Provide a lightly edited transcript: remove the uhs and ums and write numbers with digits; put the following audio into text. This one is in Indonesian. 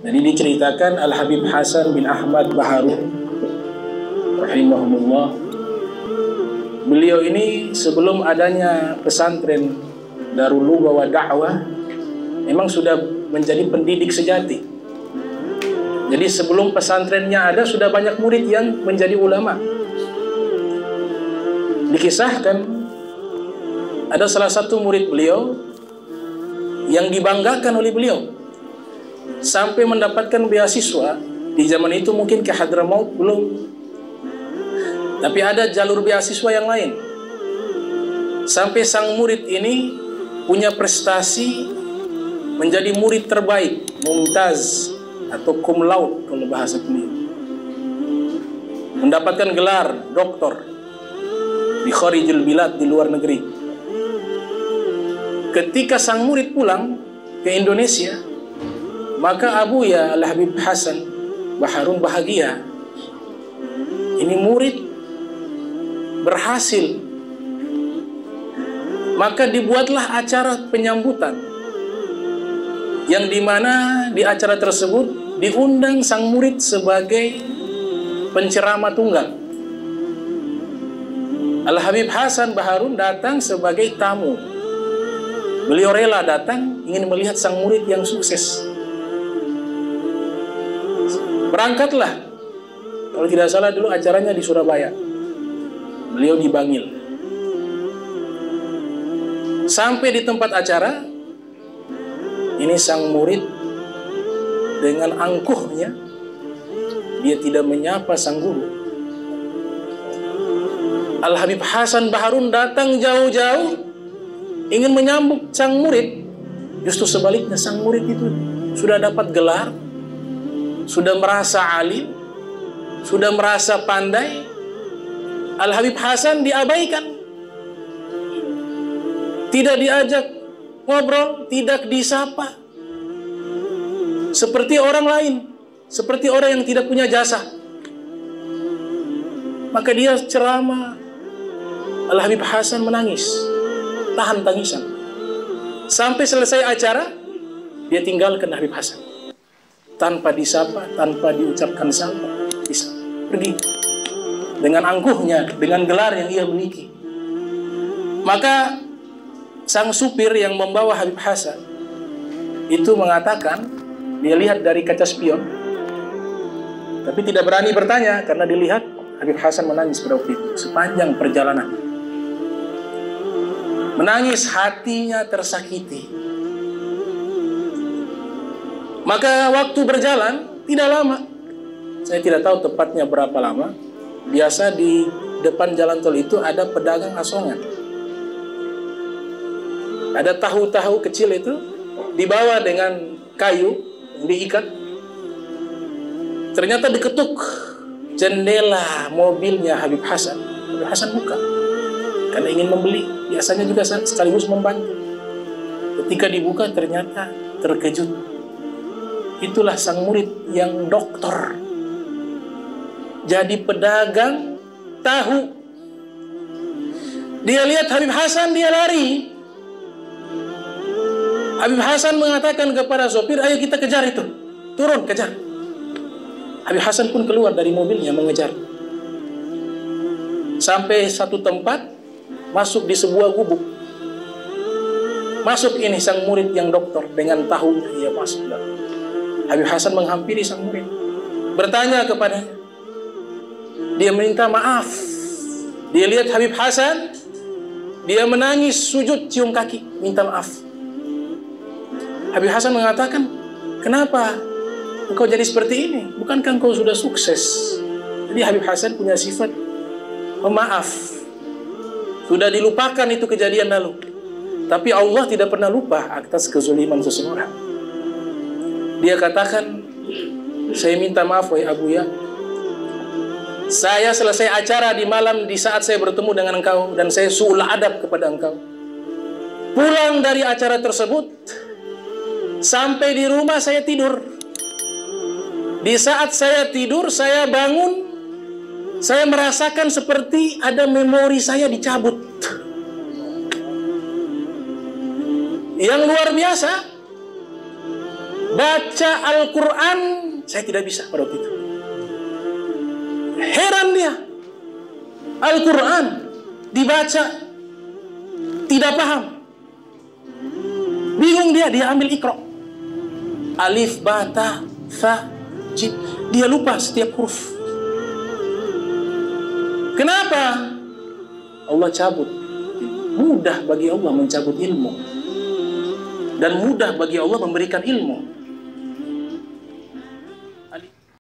Jadi diceritakan Al-Habib Hasan bin Ahmad Baharun rahimahumullah, beliau ini sebelum adanya pesantren Darul Lugha wa Da'wah memang sudah menjadi pendidik sejati. Jadi sebelum pesantrennya ada sudah banyak murid yang menjadi ulama. Dikisahkan ada salah satu murid beliau yang dibanggakan oleh beliau sampai mendapatkan beasiswa. Di zaman itu mungkin ke Hadramaut belum, tapi ada jalur beasiswa yang lain. Sampai sang murid ini punya prestasi menjadi murid terbaik, mumtaz atau cum laude kalau bahasa beliau, mendapatkan gelar doktor di kharijul bilad, di luar negeri. Ketika sang murid pulang ke Indonesia, maka Abuya Al-Habib Hasan Baharun bahagia. Ini murid berhasil. Maka dibuatlah acara penyambutan, yang dimana di acara tersebut diundang sang murid sebagai penceramah tunggal. Al-Habib Hasan Baharun datang sebagai tamu. Beliau rela datang, ingin melihat sang murid yang sukses. Berangkatlah, kalau tidak salah dulu acaranya di Surabaya. Beliau di Bangil. Sampai di tempat acara, ini sang murid dengan angkuhnya, dia tidak menyapa sang guru. Al-Habib Hasan Baharun datang jauh-jauh ingin menyambut sang murid. Justru sebaliknya, sang murid itu sudah dapat gelar, sudah merasa alim, sudah merasa pandai. Al-Habib Hasan diabaikan, tidak diajak ngobrol, tidak disapa, seperti orang lain, seperti orang yang tidak punya jasa. Maka dia ceramah, Al-Habib Hasan menangis, tahan tangisan. Sampai selesai acara, dia tinggalkan Habib Hasan tanpa disapa, tanpa diucapkan salam, pergi dengan angkuhnya, dengan gelar yang ia miliki. Maka sang supir yang membawa Habib Hasan itu mengatakan, dia lihat dari kaca spion, tapi tidak berani bertanya karena dilihat Habib Hasan menangis pada waktu itu sepanjang perjalanan. Menangis, hatinya tersakiti. Maka waktu berjalan tidak lama, saya tidak tahu tepatnya berapa lama. Biasa di depan jalan tol itu ada pedagang asongan. Ada tahu-tahu kecil itu dibawa dengan kayu, diikat. Ternyata diketuk jendela mobilnya Habib Hasan. Habib Hasan buka karena ingin membeli, biasanya juga sekaligus membantu. Ketika dibuka ternyata terkejut. Itulah sang murid yang doktor, jadi pedagang tahu. Dia lihat Habib Hasan, dia lari. Habib Hasan mengatakan kepada sopir, ayo kita kejar itu, turun kejar. Habib Hasan pun keluar dari mobilnya mengejar. Sampai satu tempat, masuk di sebuah gubuk. Masuk ini sang murid yang doktor dengan tahunya, ia masuk. Habib Hasan menghampiri sang murid, bertanya kepadanya. Dia minta maaf. Dia lihat Habib Hasan, dia menangis, sujud, cium kaki, minta maaf. Habib Hasan mengatakan, kenapa engkau jadi seperti ini? Bukankah engkau sudah sukses? Jadi Habib Hasan punya sifat pemaaf. Sudah dilupakan itu kejadian lalu, tapi Allah tidak pernah lupa atas kezaliman seseorang. Dia katakan, saya minta maaf wahai Abuya, saya selesai acara di malam di saat saya bertemu dengan engkau dan saya su'ul adab kepada engkau. Pulang dari acara tersebut, sampai di rumah saya tidur. Di saat saya tidur, saya bangun, saya merasakan seperti ada memori saya dicabut. yang luar biasa. Baca Al-Quran saya tidak bisa pada waktu itu. Heran dia, Al-Quran dibaca tidak paham, bingung dia ambil Iqra, alif, ba, ta, tha, jim, dia lupa setiap huruf. Kenapa? Allah cabut. Mudah bagi Allah mencabut ilmu, dan mudah bagi Allah memberikan ilmu.